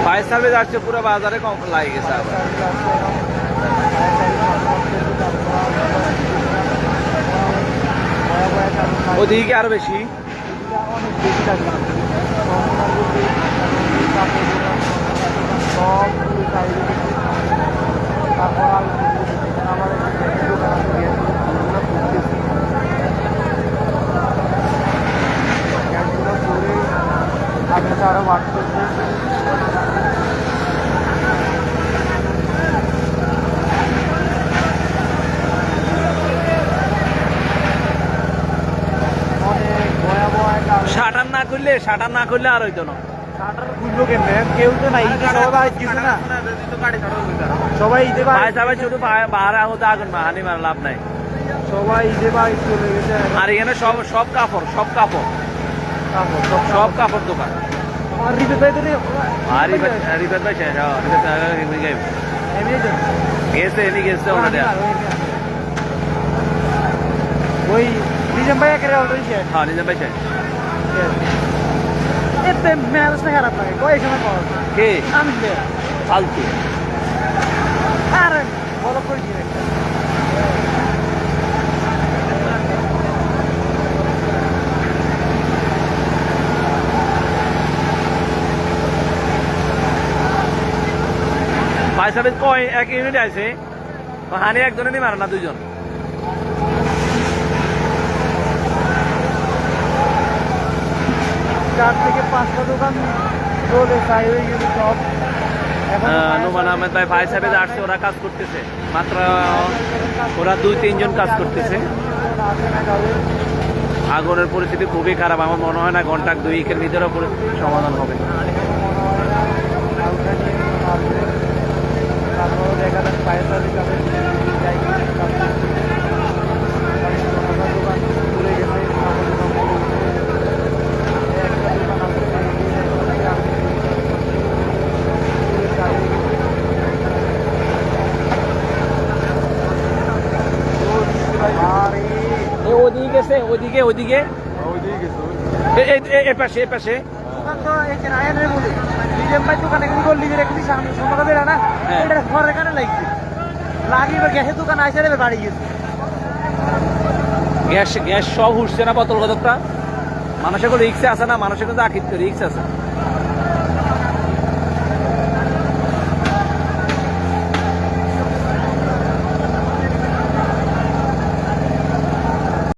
Fire service আসছে, পুরো বাজারে কম লাগে গেছে আবার। ওদিকে আরো বেশি। আরো বাড়তে শাটার না করলে আর হইতো না। শাটার খুললো কেমনে? কেউ তো নাই, সবাই কিছু না, সবাই ঈদে সবাই শুধু বাহারে হতে আগুন হানি মারা লাভ নাই। সবাই ঈদে বাড়ি চলে গেছে। আর এখানে সব কাপড় দোকান। আর রিপেত ভাই তো নেই। আর রিপেত ভাই শেষ, গেছে ওনাদের। ওই নিজাম ভাই একের অলরেডি শেষ। হ্যাঁ, নিজাম ভাই শেষ। এতে মেজাজটা খারাপ লাগে, কই সময় পাওয়া যায় কে আমি ফালতু। আর বলো করে কি একটা ফায়ার সার্ভিস কয় এক ইউনিটে আছে, হানি একজনে নি মারে না, দুইজন। 4 থেকে 5টা দোকান চলে চাই হয়ে গেছে সব। নুমান আহমেদ ভাই ফায়ার সার্ভিস আসছে, ওরা কাজ করতেছে মাত্র, ওরা 2-3 জন কাজ করতেছে। আগুনের পরিস্থিতি খুবই খারাপ, আমার মনে হয় না ঘন্টা 2-1 ভিতরে সমাধান হবে। দেখা যাক ফায়ার সার্ভিস ওদিকে গেছে, ওদিকে এ পাশে দোকান তো এখানে আয়নের বলে নিজের ভাই দোকানে গল্লি করে একটু সামনে সময় বেড়া না, এটা ঘরের কানে লাগছে লাগি, এবার গ্যাসের দোকান আইসা রে বাড়ি গেছে। গ্যাস সব উঠছে না বোতল কতটা, মানুষের রিক্সে আছে না, মানুষের কিন্তু রিক্স আছে।